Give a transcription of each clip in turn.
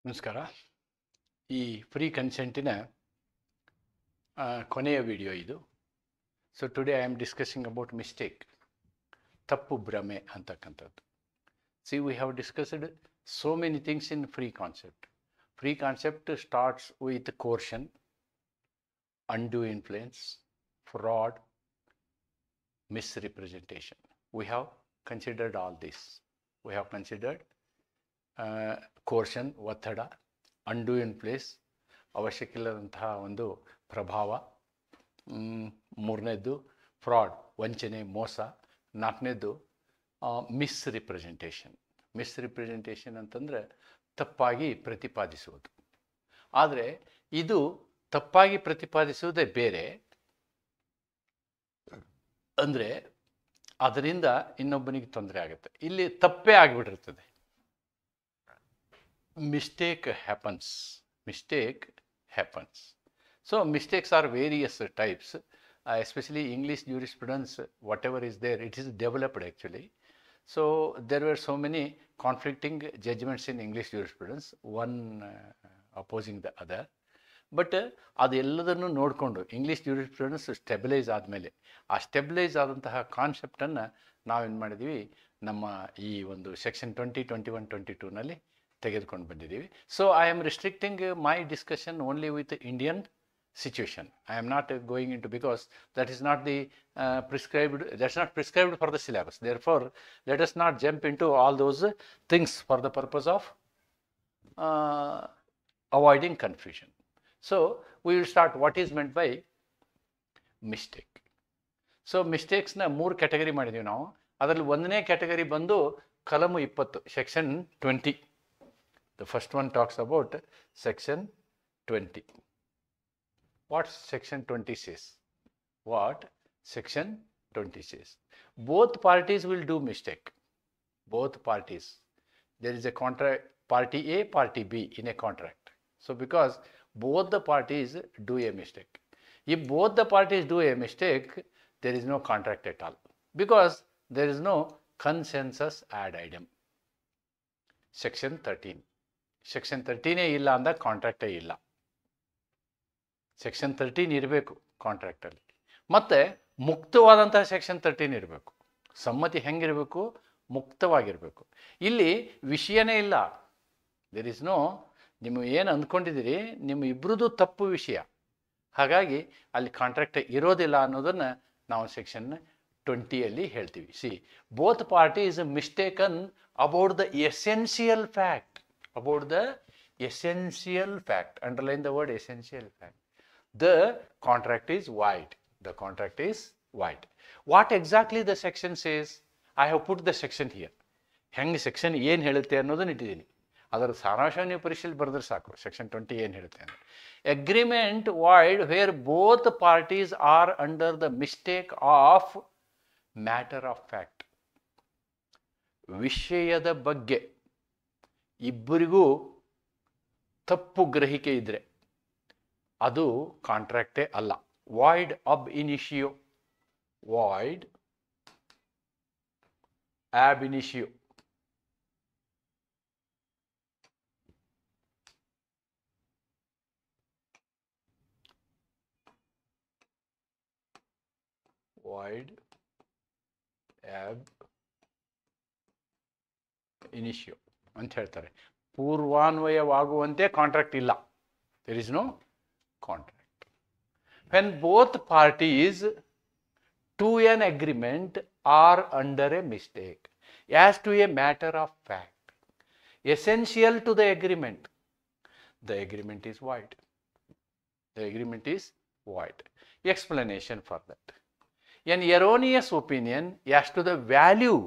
ನಮಸ್ಕಾರ. ಈ ಫ್ರೀ ಕನ್ಸೆಂಟಿನ ಕೊನೆಯ ವಿಡಿಯೋ ಇದು. So today I am discussing about mistake, ತಪ್ಪು ಭ್ರಮೆ ಅಂತಕ್ಕಂಥದ್ದು. See we have discussed so many things in free concept. Free concept starts with coercion, undue influence, fraud, misrepresentation. We have considered all this. We have considered ಕೋರ್ಷನ್, ಒತ್ತಡ, ಅಂಡು influence, ಅವಶ್ಯಕಿಲ್ಲದಂತಹ ಒಂದು ಪ್ರಭಾವ, ಮೂರನೇದ್ದು fraud, ವಂಚನೆ, ಮೋಸ, ನಾಲ್ಕನೇದ್ದು ಮಿಸ್ರಿಪ್ರೆಸೆಂಟೇಷನ್. ಮಿಸ್ರಿಪ್ರೆಸೆಂಟೇಷನ್ ಅಂತಂದರೆ ತಪ್ಪಾಗಿ ಪ್ರತಿಪಾದಿಸುವುದು. ಆದರೆ ಇದು ತಪ್ಪಾಗಿ ಪ್ರತಿಪಾದಿಸುವುದೇ ಬೇರೆ, ಅಂದರೆ ಅದರಿಂದ ಇನ್ನೊಬ್ಬನಿಗೆ ತೊಂದರೆ ಆಗುತ್ತೆ. ಇಲ್ಲಿ ತಪ್ಪೇ ಆಗಿಬಿಟ್ಟಿರ್ತದೆ. Mistake happens. So mistakes are various types, especially English jurisprudence, whatever is there, it is developed actually. So there were so many conflicting judgments in English jurisprudence, one opposing the other. But ಅದೆಲ್ಲದನ್ನು ನೋಡಿಕೊಂಡು English ಜ್ಯೂರಿಸ್ಪ್ರುಡೆನ್ಸ್ stabilise ಆದಮೇಲೆ, ಆ stabilise ಆದಂತಹ ಕಾನ್ಸೆಪ್ಟನ್ನು ನಾವೇನು ಮಾಡಿದ್ದೀವಿ, ನಮ್ಮ ಈ ಒಂದು ಸೆಕ್ಷನ್ 20, 21, 22ನಲ್ಲಿ ತೆಗೆದುಕೊಂಡು ಬಂದಿದ್ದೀವಿ. So I am restricting my discussion only with Indian situation. I am not going into, because that is not the that's not prescribed for the syllabus. Therefore, let us not jump into all those things for the purpose of avoiding confusion. So we will start what is meant by mistake. So ಮಿಸ್ಟೇಕ್ಸ್ನ 3 category ಮಾಡಿದ್ದೀವಿ ನಾವು. ಅದರಲ್ಲಿ ಒಂದನೇ category ಬಂದು ಕಲಮು 20, section 20. The first one talks about section 20. What section 20 says? What section 20 says? Both parties will do mistake. Both parties. There is a contract, party A, party B in a contract. So because both the parties do a mistake. If both the parties do a mistake, there is no contract at all, because there is no consensus ad idem. Section 13. Section 13 ಇಲ್ಲ ಅಂದಾಗ ಕಾಂಟ್ರಾಕ್ಟೇ ಇಲ್ಲ. Section 13 ಇರಬೇಕು ಕಾಂಟ್ರಾಕ್ಟಲ್ಲಿ. ಮತ್ತು ಮುಕ್ತವಾದಂತಹ section 13 ಇರಬೇಕು. ಸಮ್ಮತಿ ಹೆಂಗಿರಬೇಕು? ಮುಕ್ತವಾಗಿರಬೇಕು. ಇಲ್ಲಿ ವಿಷಯನೇ ಇಲ್ಲ. ದೇರ್ ಇಸ್ ನೋ, ನೀವು ಏನು ಅಂದ್ಕೊಂಡಿದ್ದೀರಿ ನಿಮ್ಮ ಇಬ್ಬರದು ತಪ್ಪು ವಿಷಯ, ಹಾಗಾಗಿ ಅಲ್ಲಿ ಕಾಂಟ್ರಾಕ್ಟ್ ಇರೋದಿಲ್ಲ ಅನ್ನೋದನ್ನು ನಾವು ಸೆಕ್ಷನ್ 20ಯಲ್ಲಿ ಹೇಳ್ತೀವಿ. C, both parties mistaken about the essential fact. About the essential fact. Underline the word essential fact. The contract is void. The contract is void. What exactly the section says? I have put the section here. ಹೆಂಗೆ section ಏನು ಹೇಳುತ್ತೆ ಅನ್ನೋದನ್ನು ಇಟ್ಟಿದ್ದೀನಿ. ಅದರ ಸಾರಾಂಶ ನೀವು ಪರೀಕ್ಷೆಯಲ್ಲಿ ಬರೆದ್ರೆ ಸಾಕು. ಸೆಕ್ಷನ್ 20 ಏನು ಹೇಳುತ್ತೆ ಅಂದರೆ, agreement void where both parties are under the mistake of matter of fact. ವಿಷಯದ ಬಗ್ಗೆ ಇಬ್ಬರಿಗೂ ತಪ್ಪು ಗ್ರಹಿಕೆ ಇದ್ದರೆ ಅದು ಕಾಂಟ್ರಾಕ್ಟೇ ಅಲ್ಲ. ವಾಯ್ಡ್ ಅಬ್ ಇನಿಷಿಯೋ, ವಾಯ್ಡ್ ಆಬ್ ಇನಿಷಿಯೋ. ವಾಯ್ಡ್ ಆಬ್ ಇನಿಷಿಯೋ ಅಂತ ಹೇಳ್ತಾರೆ. ಪೂರ್ವಾನ್ವಯವಾಗುವಂತೆ ಕಾಂಟ್ರಾಕ್ಟ್ ಇಲ್ಲ. There is no contract. When both parties to an agreement are under a mistake as to a matter of fact essential to the agreement, the agreement is void. The agreement is void. Explanation for that. An erroneous opinion as to the value,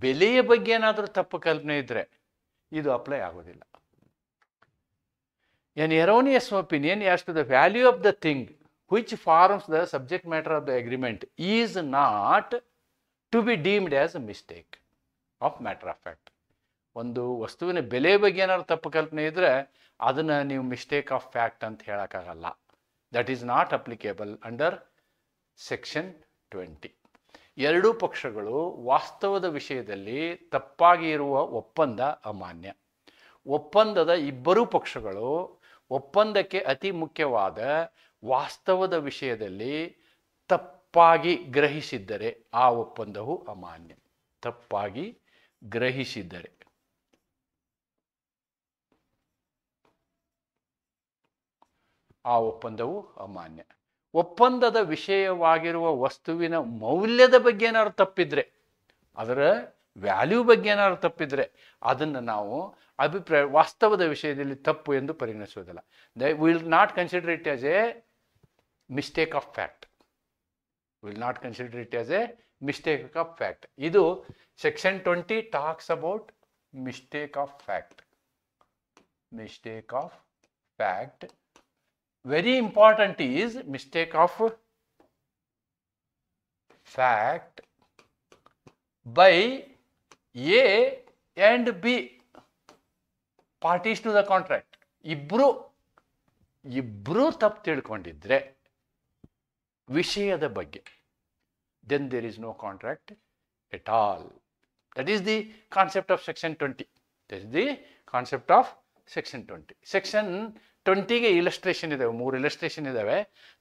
ಬೆಲೆಯ ಬಗ್ಗೆ ಏನಾದರೂ ತಪ್ಪು ಕಲ್ಪನೆ ಇದ್ದರೆ ಇದು apply ಆಗೋದಿಲ್ಲ. An erroneous opinion as to the value of the thing which forms the subject matter of the agreement is not to be deemed as a mistake of matter of fact. ಒಂದು ವಸ್ತುವಿನ ಬೆಲೆ ಬಗ್ಗೆ ಏನಾದ್ರು ತಪ್ಪು ಕಲ್ಪನೆ ಇದ್ದರೆ ಅದನ್ನು ನೀವು ಮಿಸ್ಟೇಕ್ ಆಫ್ ಫ್ಯಾಕ್ಟ್ ಅಂತ ಹೇಳೋಕ್ಕಾಗಲ್ಲ. That is not applicable under section 20. ಎರಡೂ ಪಕ್ಷಗಳು ವಾಸ್ತವದ ವಿಷಯದಲ್ಲಿ ತಪ್ಪಾಗಿ ಇರುವ ಒಪ್ಪಂದ ಅಮಾನ್ಯ. ಒಪ್ಪಂದದ ಇಬ್ಬರೂ ಪಕ್ಷಗಳು ಒಪ್ಪಂದಕ್ಕೆ ಅತಿ ಮುಖ್ಯವಾದ ವಾಸ್ತವದ ವಿಷಯದಲ್ಲಿ ತಪ್ಪಾಗಿ ಗ್ರಹಿಸಿದ್ದರೆ ಆ ಒಪ್ಪಂದವು ಅಮಾನ್ಯ. ತಪ್ಪಾಗಿ ಗ್ರಹಿಸಿದ್ದರೆ ಆ ಒಪ್ಪಂದವು ಅಮಾನ್ಯ. ಒಪ್ಪಂದದ ವಿಷಯವಾಗಿರುವ ವಸ್ತುವಿನ ಮೌಲ್ಯದ ಬಗ್ಗೆ ಏನಾದ್ರು ತಪ್ಪಿದ್ರೆ, ಅದರ ವ್ಯಾಲ್ಯೂ ಬಗ್ಗೆ ಏನಾದ್ರು ತಪ್ಪಿದ್ರೆ ಅದನ್ನು ನಾವು ವಾಸ್ತವದ ವಿಷಯದಲ್ಲಿ ತಪ್ಪು ಎಂದು ಪರಿಗಣಿಸುವುದಿಲ್ಲ. They will not consider it as a mistake of fact. Will not consider it as a mistake of fact. ಇದು section 20 talks about mistake of fact. Mistake of fact. Very important is mistake of fact by A and B parties to the contract. ಇಬ್ರು ತಪ್ಪು ತಿಳ್ಕೊಂಡಿದ್ರೆ ವಿಷಯದ ಬಗ್ಗೆ, then there is no contract at all. That is the concept of section 20. That is the concept of section 20. Section 20ಗೆ illustration ಇದಾವೆ, 3 illustration ಇದಾವೆ.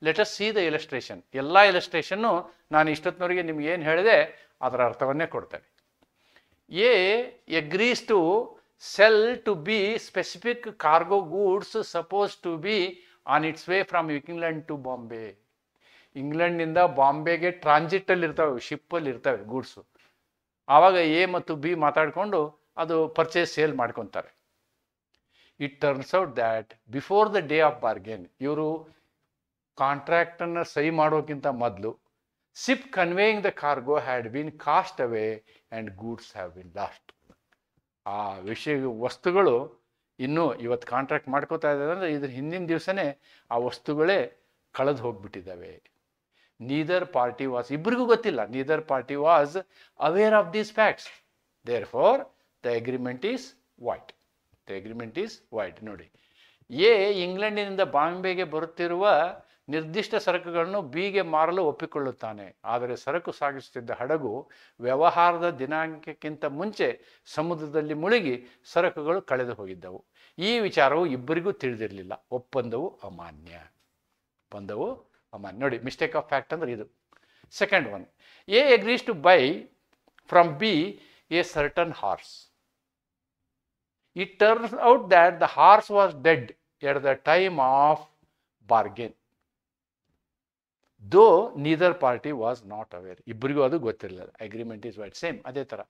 Let us see the illustration. ಎಲ್ಲ ಇಲಸ್ಟ್ರೇಷನ್ನು ನಾನು ಇಷ್ಟೊತ್ತಿನವರೆಗೆ ನಿಮ್ಗೆ ಏನು ಹೇಳಿದೆ ಅದರ ಅರ್ಥವನ್ನೇ ಕೊಡ್ತೇನೆ. A agrees to sell to B specific cargo goods suppose to be on its way from England to Bombay. ಇಂಗ್ಲೆಂಡ್ನಿಂದ ಬಾಂಬೆಗೆ ಟ್ರಾನ್ಸಿಟಲ್ಲಿ ಇರ್ತವೆ, ಶಿಪ್ಪಲ್ಲಿ ಇರ್ತವೆ ಗೂಡ್ಸು. ಆವಾಗ ಎ ಮತ್ತು ಬಿ ಮಾತಾಡಿಕೊಂಡು ಅದು ಪರ್ಚೇಸ್ ಸೇಲ್ ಮಾಡ್ಕೊತಾರೆ. It turns out that before the day of bargain, ಇವರು ಕಾಂಟ್ರಾಕ್ಟನ್ನು ಸಹಿ ಮಾಡೋಕ್ಕಿಂತ ಮೊದಲು ship conveying the cargo had been cost away and goods have been last. ಆ ವಸ್ತುಗಳು ಇನ್ನೂ ಇವತ್ತು ಕಾಂಟ್ರಾಕ್ಟ್ ಮಾಡ್ಕೋತಾ ಇದ್ದಾರೆ ಅಂದರೆ ಇದ್ರ ಹಿಂದಿನ ದಿವಸನೇ ಆ ವಸ್ತುಗಳೇ ಕಳೆದು ಹೋಗ್ಬಿಟ್ಟಿದ್ದಾವೆ. ನೀದರ್ ಪಾರ್ಟಿ ವಾಸ್, ಇಬ್ಬರಿಗೂ ಗೊತ್ತಿಲ್ಲ, neither party was aware of these facts. Therefore the agreement is void. The agreement is void. ನೋಡಿ, ಎ ಇಂಗ್ಲೆಂಡಿನಿಂದ ಬಾಂಬೆಗೆ ಬರುತ್ತಿರುವ ನಿರ್ದಿಷ್ಟ ಸರಕುಗಳನ್ನು ಬಿಗೆ ಮಾರಲು ಒಪ್ಪಿಕೊಳ್ಳುತ್ತಾನೆ. ಆದರೆ ಸರಕು ಸಾಗಿಸುತ್ತಿದ್ದ ಹಡಗು ವ್ಯವಹಾರದ ದಿನಾಂಕಕ್ಕಿಂತ ಮುಂಚೆ ಸಮುದ್ರದಲ್ಲಿ ಮುಳುಗಿ ಸರಕುಗಳು ಕಳೆದು ಹೋಗಿದ್ದವು. ಈ ವಿಚಾರವು ಇಬ್ಬರಿಗೂ ತಿಳಿದಿರಲಿಲ್ಲ. ಒಪ್ಪಂದವು ಅಮಾನ್ಯ. ಒಪ್ಪಂದವು ಅಮಾನ್ಯ. ನೋಡಿ, ಮಿಸ್ಟೇಕ್ ಆಫ್ ಫ್ಯಾಕ್ಟ್ ಅಂದ್ರೆ ಇದು. Second one, A agrees to buy from B a certain horse. It turns out that the horse was dead at the time of bargain, though neither party was not aware. ಇಬ್ಬರಿಗೂ ಅದು ಗೊತ್ತಿರಲಿಲ್ಲ. Agreement is white. Same ಅದೇ ಥರ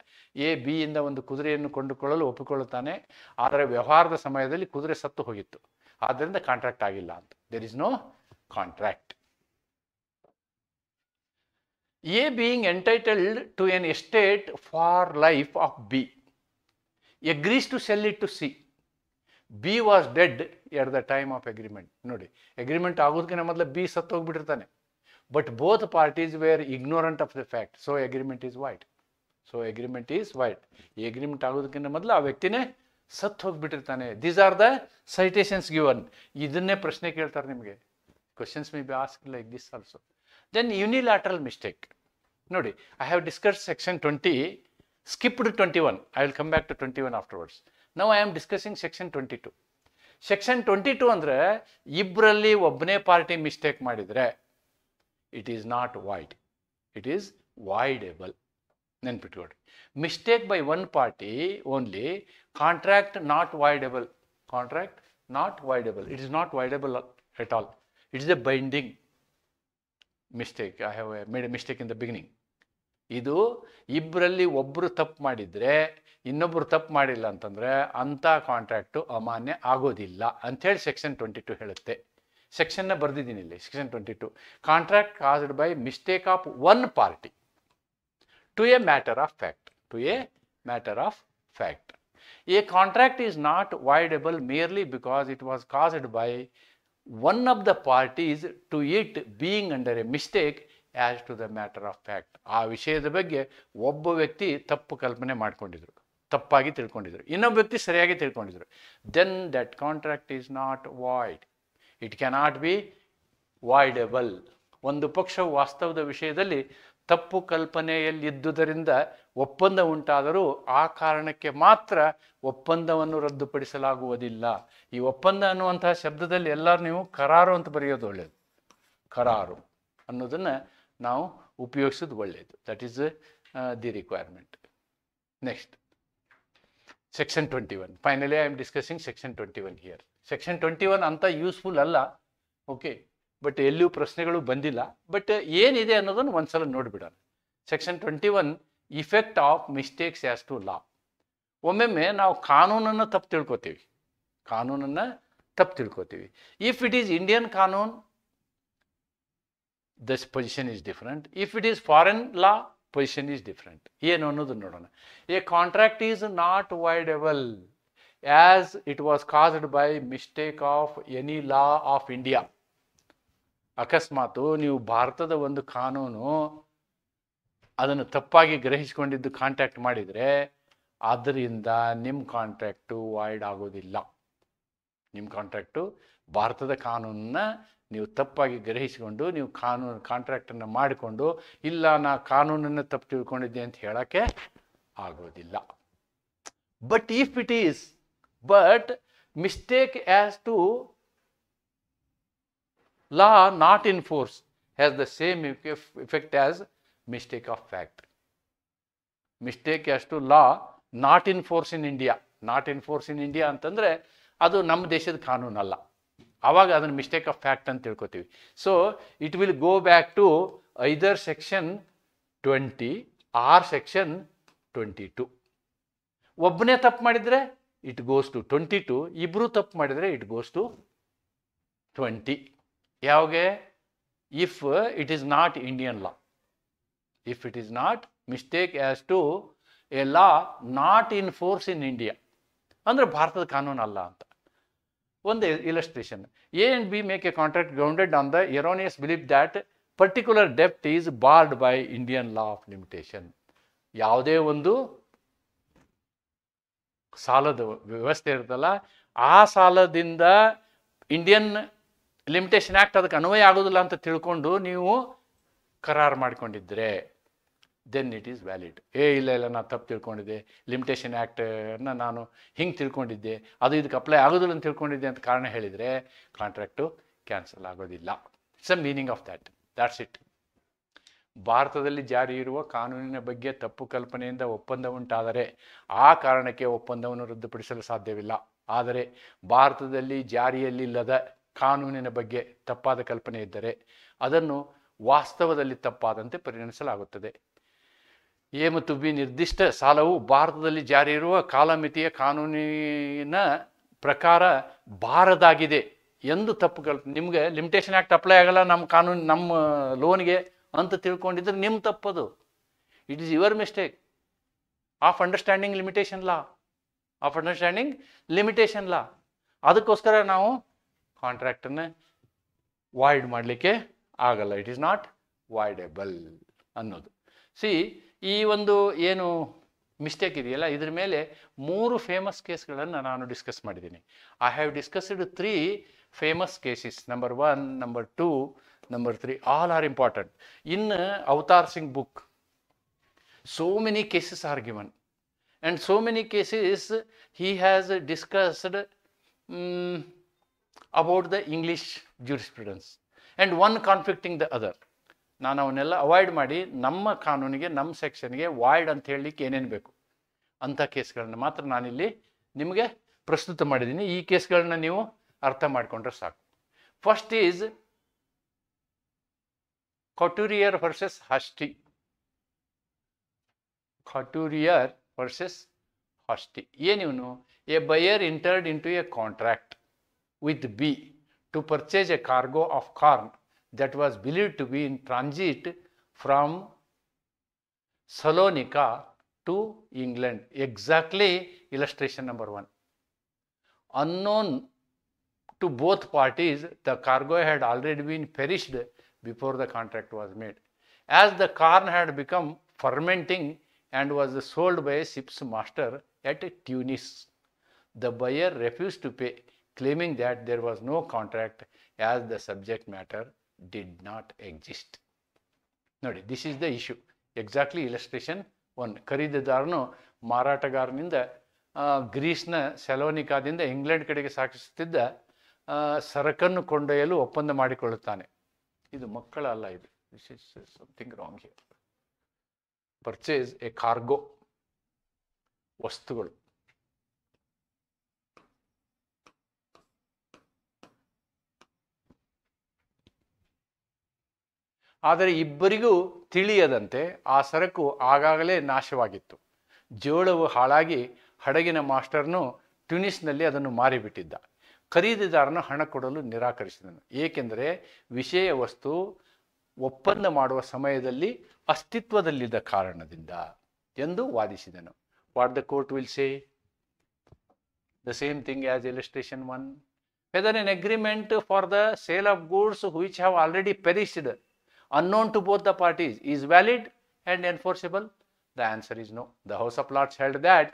A B ಇಂದ ಒಂದು ಕುದುರೆಯನ್ನು ಕೊಂಡುಕೊಳ್ಳಲು ಒಪ್ಪಿಕೊಳ್ಳುತ್ತಾನೆ. ಆದರೆ ವ್ಯವಹಾರದ ಸಮಯದಲ್ಲಿ ಕುದುರೆ ಸತ್ತು ಹೋಗಿತ್ತು, ಆದ್ದರಿಂದ ಕಾಂಟ್ರಾಕ್ಟ್ ಆಗಿಲ್ಲ ಅಂತ. There is no contract. A being entitled to an estate for life of B agrees to sell it to C. B was dead at the time of agreement. ನೋಡಿ, ಅಗ್ರಿಮೆಂಟ್ ಆಗೋದಕ್ಕಿಂತ ಮೊದಲು ಬಿ ಸತ್ತು ಹೋಗ್ಬಿಟ್ಟಿರ್ತಾನೆ. But both parties were ignorant of the fact. So agreement is void. So agreement is void. ಈ agreement ಆಗೋದಕ್ಕಿಂತ ಮೊದಲು ಆ ವ್ಯಕ್ತಿನೇ ಸತ್ತು ಹೋಗ್ಬಿಟ್ಟಿರ್ತಾನೆ. These are the citations given. ಇದನ್ನೇ ಪ್ರಶ್ನೆ ಕೇಳ್ತಾರೆ ನಿಮಗೆ. Questions may be asked like this also. Then unilateral mistake. ನೋಡಿ, I have discuss section 20. Skipped 21. I will come back to 21 afterwards. Now I am discussing section 22. Section 22 ಅಂದರೆ ಇಬ್ಬರಲ್ಲಿ ಒಬ್ಬನೇ party mistake ಮಾಡಿದರೆ it is not void, it is voidable. ನೆನ್ಪಿಟ್ಕೊಡ್ರಿ, mistake by one party only, contract not voidable. Contract not voidable. It is not voidable at all. It is a binding mistake. I have made a mistake in the beginning. ಇದು ಇಬ್ಬರಲ್ಲಿ ಒಬ್ಬರು ತಪ್ಪು ಮಾಡಿದರೆ ಇನ್ನೊಬ್ಬರು ತಪ್ಪು ಮಾಡಿಲ್ಲ ಅಂತಂದರೆ ಅಂಥ ಕಾಂಟ್ರಾಕ್ಟು ಅಮಾನ್ಯ ಆಗೋದಿಲ್ಲ ಅಂಥೇಳಿ ಸೆಕ್ಷನ್ 22 ಹೇಳುತ್ತೆ. ಸೆಕ್ಷನ್ನ ಬರೆದಿದ್ದೀನಿ ಇಲ್ಲಿ. Section 22, contract caused by mistake of one party to a matter of fact. To a matter of fact. A contract is not voidable merely because it was caused by one of the parties to it being under a mistake as to the matter of fact. ಆ ವಿಷಯದ ಬಗ್ಗೆ ಒಬ್ಬ ವ್ಯಕ್ತಿ ತಪ್ಪು ಕಲ್ಪನೆ ಮಾಡ್ಕೊಂಡಿದ್ರು, ತಪ್ಪಾಗಿ ತಿಳ್ಕೊಂಡಿದ್ರು, ಇನ್ನೊಬ್ಬ ವ್ಯಕ್ತಿ ಸರಿಯಾಗಿ ತಿಳ್ಕೊಂಡಿದ್ರು. Then that contract is not void. It cannot be voidable. ಒಂದು ಪಕ್ಷ ವಾಸ್ತವದ ವಿಷಯದಲ್ಲಿ ತಪ್ಪು ಕಲ್ಪನೆಯಲ್ಲಿದ್ದುದರಿಂದ ಒಪ್ಪಂದ ಉಂಟಾದರೂ ಆ ಕಾರಣಕ್ಕೆ ಮಾತ್ರ ಒಪ್ಪಂದವನ್ನು ರದ್ದುಪಡಿಸಲಾಗುವುದಿಲ್ಲ. ಈ ಒಪ್ಪಂದ ಅನ್ನುವಂತಹ ಶಬ್ದದಲ್ಲಿ ಎಲ್ಲರೂ ನೀವು ಕರಾರು ಅಂತ ಬರೆಯೋದು ಒಳ್ಳೆಯದು. ಕರಾರು ಅನ್ನೋದನ್ನು ನಾವು ಉಪಯೋಗಿಸೋದು ಒಳ್ಳೆಯದು. That is the requirement. Next, section 21. Finally I am discussing section 21 here. Section 21 ಅಂತ ಯೂಸ್ಫುಲ್ ಅಲ್ಲ, ಓಕೆ, ಬಟ್ ಎಲ್ಲಿಯೂ ಪ್ರಶ್ನೆಗಳು ಬಂದಿಲ್ಲ. ಬಟ್ ಏನಿದೆ ಅನ್ನೋದನ್ನು ಒಂದ್ಸಲ ನೋಡಿಬಿಡೋಣ. Section 21, effect of mistakes as to law. ಒಮ್ಮೊಮ್ಮೆ ನಾವು ಕಾನೂನನ್ನು ತಪ್ಪು ತಿಳ್ಕೊತೀವಿ. ಇಫ್ ಇಟ್ ಈಸ್ ಇಂಡಿಯನ್ ಕಾನೂನ್, this position is different. If it is foreign law, position is different. ಏನು ಅನ್ನೋದು ನೋಡೋಣ. A contract is not voidable as it was caused by mistake of any law of India. ಅಕಸ್ಮಾತು ನೀವು ಭಾರತದ ಒಂದು ಕಾನೂನು ಅದನ್ನು ತಪ್ಪಾಗಿ ಗ್ರಹಿಸಿಕೊಂಡಿದ್ದು ಕಾಂಟ್ಯಾಕ್ಟ್ ಮಾಡಿದರೆ ಅದರಿಂದ ನಿಮ್ಮ ಕಾಂಟ್ರಾಕ್ಟು ವಾಯ್ಡ್ ಆಗೋದಿಲ್ಲ. ನಿಮ್ಮ ಕಾಂಟ್ರಾಕ್ಟು ಭಾರತದ ಕಾನೂನನ್ನ ನೀವು ತಪ್ಪಾಗಿ ಗ್ರಹಿಸಿಕೊಂಡು ನೀವು ಕಾಂಟ್ರಾಕ್ಟನ್ನು ಮಾಡಿಕೊಂಡು ಇಲ್ಲ ನಾ ಕಾನೂನನ್ನು ತಪ್ಪು ತಿಳ್ಕೊಂಡಿದ್ದೆ ಅಂತ ಹೇಳೋಕ್ಕೆ ಆಗೋದಿಲ್ಲ. But if it is mistake as to law not in force has the same effect as mistake of fact. Mistake as to law not in force in India. Not in force in India ಅಂತಂದರೆ ಅದು ನಮ್ಮ ದೇಶದ ಕಾನೂನಲ್ಲ. ಆವಾಗ ಅದನ್ನು mistake of fact ಅಂತ ತಿಳ್ಕೊತೀವಿ. So it will go back to either section 20 or section 22. ಒಬ್ಬನೇ ತಪ್ಪು ಮಾಡಿದರೆ ಇಟ್ ಗೋಸ್ ಟು 22. ಇಬ್ಬರು ತಪ್ಪು ಮಾಡಿದರೆ ಇಟ್ ಗೋಸ್ ಟು 20. ಯಾವಾಗ? If it is not Indian law. If it is not mistake as to a law not in force in India, ಅಂದರೆ ಭಾರತದ ಕಾನೂನು ಅಲ್ಲ ಅಂತ. ಒಂದು illustration. A and B make a contract grounded on the erroneous belief that particular ಡೆಪ್ಟ್ is barred by Indian law of limitation. ಯಾವುದೇ ಒಂದು ಸಾಲದ ವ್ಯವಸ್ಥೆ ಇರುತ್ತಲ್ಲ, ಆ ಸಾಲದಿಂದ ಇಂಡಿಯನ್ ಲಿಮಿಟೇಷನ್ ಆ್ಯಕ್ಟ್ ಅದಕ್ಕೆ ಅನ್ವಯ ಆಗೋದಿಲ್ಲ ಅಂತ ತಿಳ್ಕೊಂಡು ನೀವು ಕರಾರು ಮಾಡಿಕೊಂಡಿದ್ದರೆ ದೆನ್ ಇಟ್ ಈಸ್ ವ್ಯಾಲಿಡ್. ಇಲ್ಲ ನಾನು ತಪ್ಪು ತಿಳ್ಕೊಂಡಿದ್ದೆ, ಲಿಮಿಟೇಷನ್ ಆ್ಯಕ್ಟನ್ನು ನಾನು ಹಿಂಗೆ ತಿಳ್ಕೊಂಡಿದ್ದೆ, ಅದು ಇದಕ್ಕೆ ಅಪ್ಲೈ ಆಗೋದಿಲ್ಲ ಅಂತ ತಿಳ್ಕೊಂಡಿದ್ದೆ ಅಂತ ಕಾರಣ ಹೇಳಿದರೆ ಕಾಂಟ್ರಾಕ್ಟು ಕ್ಯಾನ್ಸಲ್ ಆಗೋದಿಲ್ಲ. It's a meaning of that's it. ಭಾರತದಲ್ಲಿ ಜಾರಿ ಇರುವ ಕಾನೂನಿನ ಬಗ್ಗೆ ತಪ್ಪು ಕಲ್ಪನೆಯಿಂದ ಒಪ್ಪಂದ ಉಂಟಾದರೆ ಆ ಕಾರಣಕ್ಕೆ ಒಪ್ಪಂದವನ್ನು ರದ್ದುಪಡಿಸಲು ಸಾಧ್ಯವಿಲ್ಲ. ಆದರೆ ಭಾರತದಲ್ಲಿ ಜಾರಿಯಲ್ಲಿಲ್ಲದ ಕಾನೂನಿನ ಬಗ್ಗೆ ತಪ್ಪಾದ ಕಲ್ಪನೆ ಇದ್ದರೆ ಅದನ್ನು ವಾಸ್ತವದಲ್ಲಿ ತಪ್ಪಾದಂತೆ ಪರಿಗಣಿಸಲಾಗುತ್ತದೆ. ಎ ಮತ್ತು ಬಿ ನಿರ್ದಿಷ್ಟ ಸಾಲವು ಭಾರತದಲ್ಲಿ ಜಾರಿ ಇರುವ ಕಾಲಮಿತಿಯ ಕಾನೂನಿನ ಪ್ರಕಾರ ಬಾರದಾಗಿದೆ ಎಂದು ತಪ್ಪು ಕಲ್ಪನೆ. ನಿಮಗೆ ಲಿಮಿಟೇಷನ್ ಆ್ಯಕ್ಟ್ ಅಪ್ಲೈ ಆಗಲ್ಲ ನಮ್ಮ ಕಾನೂನು ನಮ್ಮ ಲೋನ್ಗೆ ಅಂತ ತಿಳ್ಕೊಂಡಿದ್ರೆ ನಿಮ್ಮ ತಪ್ಪದು. It is your mistake of understanding limitation law. ಅದಕ್ಕೋಸ್ಕರ ನಾವು ಕಾಂಟ್ರಾಕ್ಟನ್ನು ವಾಯ್ಡ್ ಮಾಡಲಿಕ್ಕೆ ಆಗಲ್ಲ. ಇಟ್ ಈಸ್ ನಾಟ್ ವಾಯ್ಡೇಬಲ್ ಅನ್ನೋದು. ಈ ಒಂದು ಏನು ಮಿಸ್ಟೇಕ್ ಇದೆಯಲ್ಲ, ಇದ್ರ ಮೇಲೆ 3 ಫೇಮಸ್ ಕೇಸ್ಗಳನ್ನು ನಾನು ಡಿಸ್ಕಸ್ ಮಾಡಿದ್ದೀನಿ. I have discussed 3 famous cases. Number 1, number 2, number 3. All are important. In avatar Singh book so many cases are given and so many cases he has discussed about the English jurisprudence and one conflicting the other. ನಾನು ಅವನ್ನೆಲ್ಲ avoid ಮಾಡಿ ನಮ್ಮ ಕಾನೂನಿಗೆ ನಮ್ಮ ಸೆಕ್ಷನ್ಗೆ void ಅಂತ ಹೇಳಲಿಕ್ಕೆ ಏನೇನು ಬೇಕು ಅಂಥ ಕೇಸ್ಗಳನ್ನ ಮಾತ್ರ ನಾನಿಲ್ಲಿ ನಿಮಗೆ ಪ್ರಸ್ತುತ ಮಾಡಿದ್ದೀನಿ. ಈ ಕೇಸ್ಗಳನ್ನ ನೀವು ಅರ್ಥ ಮಾಡಿಕೊಂಡ್ರೆ ಸಾಕು. First is Couturier versus Husty. Couturier versus Husty. ಏನಿವನು? A buyer entered into a contract with B to purchase a cargo of corn that was believed to be in transit from Salonika to England. Exactly illustration number 1. Unknown to both parties, the cargo had already been perished before the contract was made. As the corn had become fermenting and was sold by a ship's master at Tunis, the buyer refused to pay, claiming that there was no contract as the subject matter did not exist. ನೋಡಿ, this is the issue. Exactly illustration 1. ಖರೀದಿದಾರನು ಮಾರಾಟಗಾರನಿಂದ ಗ್ರೀಸ್ನ ಸೆಲೋನಿಕಾದಿಂದ England ಕಡೆಗೆ ಸಾಗಿಸುತ್ತಿದ್ದ ಸರಕನ್ನು ಕೊಂಡೊಯ್ಯಲು ಒಪ್ಪಂದ ಮಾಡಿಕೊಳ್ಳುತ್ತಾನೆ. ಇದು ಮಕ್ಕಳ ಅಲ್ಲ, ಇದು this is something wrong here. Purchase A cargo, ವಸ್ತುಗಳು. ಆದರೆ ಇಬ್ಬರಿಗೂ ತಿಳಿಯದಂತೆ ಆ ಸರಕು ಆಗಾಗಲೇ ನಾಶವಾಗಿತ್ತು. ಜೋಳವು ಹಾಳಾಗಿ ಹಡಗಿನ ಮಾಸ್ಟರ್ನು ಟ್ಯುನಿಸ್ನಲ್ಲಿ ಅದನ್ನು ಮಾರಿಬಿಟ್ಟಿದ್ದ. ಖರೀದಿದಾರನು ಹಣ ಕೊಡಲು ನಿರಾಕರಿಸಿದನು, ಏಕೆಂದರೆ ವಿಷಯ ವಸ್ತು ಒಪ್ಪಂದ ಮಾಡುವ ಸಮಯದಲ್ಲಿ ಅಸ್ತಿತ್ವದಲ್ಲಿದ್ದ ಕಾರಣದಿಂದ ಎಂದು ವಾದಿಸಿದನು. What the court will say? The same thing as illustration 1. Whether an agreement for the sale of goods which have already perished, unknown to both the parties, is valid and enforceable? The answer is no. The House of Lords held that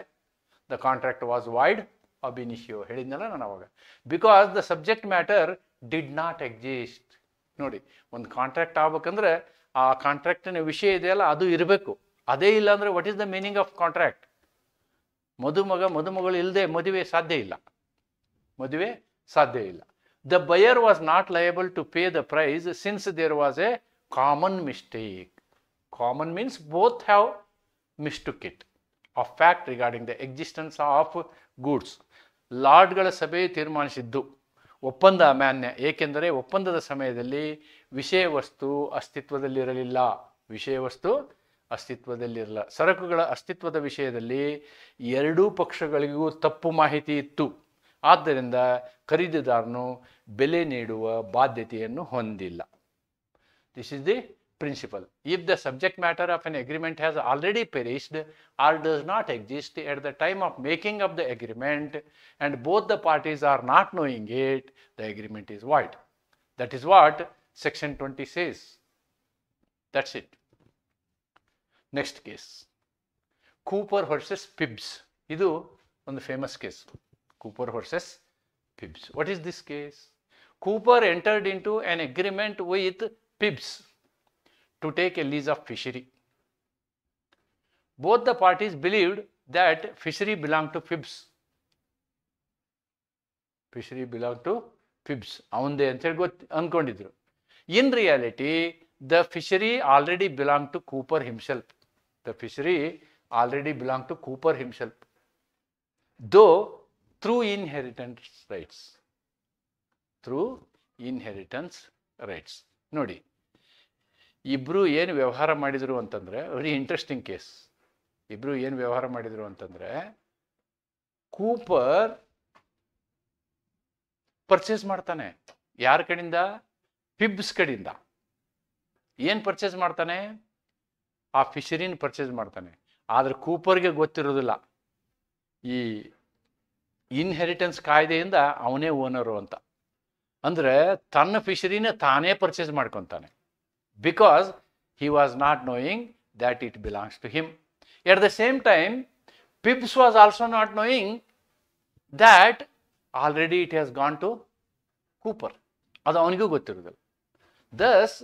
the contract was void ab initio. ಹೇಳಿದ್ನಲ್ಲ ನಾನು ಅವಾಗ. Because the subject matter did not exist. ನೋಡಿ, ಒಂದು contract ಆಗ್ಬೇಕಂದ್ರೆ ಆ ಕಾಂಟ್ರಾಕ್ಟಿನ ವಿಷಯ ಇದೆಯಲ್ಲ ಅದು ಇರಬೇಕು. ಅದೇ ಇಲ್ಲ ಅಂದರೆ what is the meaning of contract? ಮದುಮಗಳು ಇಲ್ಲದೆ ಮದುವೆ ಸಾಧ್ಯ ಇಲ್ಲ. The buyer was not liable to pay the price since there was a common mistake. Common means both have mistook it of fact regarding the existence of goods. ಲಾರ್ಡ್ಗಳ ಸಭೆ ತೀರ್ಮಾನಿಸಿದ್ದು ಒಪ್ಪಂದ ಅಮಾನ್ಯ, ಏಕೆಂದರೆ ಒಪ್ಪಂದದ ಸಮಯದಲ್ಲಿ ವಿಷಯ ವಸ್ತು ಅಸ್ತಿತ್ವದಲ್ಲಿರಲಿಲ್ಲ. ಸರಕುಗಳ ಅಸ್ತಿತ್ವದ ವಿಷಯದಲ್ಲಿ ಎರಡೂ ಪಕ್ಷಗಳಿಗೂ ತಪ್ಪು ಮಾಹಿತಿ ಇತ್ತು. ಆದ್ದರಿಂದ ಖರೀದಿದಾರನು ಬೆಲೆ ನೀಡುವ ಬಾಧ್ಯತೆಯನ್ನು ಹೊಂದಿಲ್ಲ. This is the principle. If the subject matter of an agreement has already perished or does not exist at the time of making of the agreement and both the parties are not knowing it, the agreement is void. That is what section 20 says. That's it. Next case, Cooper versus Pibbs. Idu one famous case, Cooper versus Pibbs. What is this case? Cooper entered into an agreement with Pibbs to take a lease of fishery. Both the parties believed that fishery belonged to Pibbs. Fishery belong to Pibbs, ಅವಂದೇ ಅಂತೇಳಿ ಅಂದ್ಕೊಂಡಿದ್ರು. In reality the fishery already belong to Cooper himself. Though through inheritance rights. ನೋಡಿ, ಇಬ್ರು ಏನು ವ್ಯವಹಾರ ಮಾಡಿದ್ರು ಅಂತಂದ್ರೆ very interesting case. ಇಬ್ರು ಏನು ವ್ಯವಹಾರ ಮಾಡಿದ್ರು ಅಂತಂದ್ರೆ ಕೂಪರ್ ಪರ್ಚೇಸ್ ಮಾಡ್ತಾನೆ. ಯಾರ ಕಡೆಯಿಂದ? ಪಿಬ್ಸ್ ಕಡೆಯಿಂದ. ಏನು ಪರ್ಚೇಸ್ ಮಾಡ್ತಾನೆ? ಆ ಫಿಶರಿನ ಪರ್ಚೇಸ್ ಮಾಡ್ತಾನೆ. ಆದರೆ ಕೂಪರ್ಗೆ ಗೊತ್ತಿರೋದಿಲ್ಲ ಈ ಇನ್ಹೆರಿಟೆನ್ಸ್ ಕಾಯ್ದೆಯಿಂದ ಅವನೇ ಓನರು ಅಂತ. ಅಂದರೆ ತನ್ನ ಫಿಶರಿನ ತಾನೇ ಪರ್ಚೇಸ್ ಮಾಡ್ಕೊತಾನೆ. Because he was not knowing that it belongs to him. At the same time Pibbs was also not knowing that already it has gone to Cooper. ಅದು ಅವನಿಗೂ ಗೊತ್ತಿರೋದಿಲ್ಲ. Thus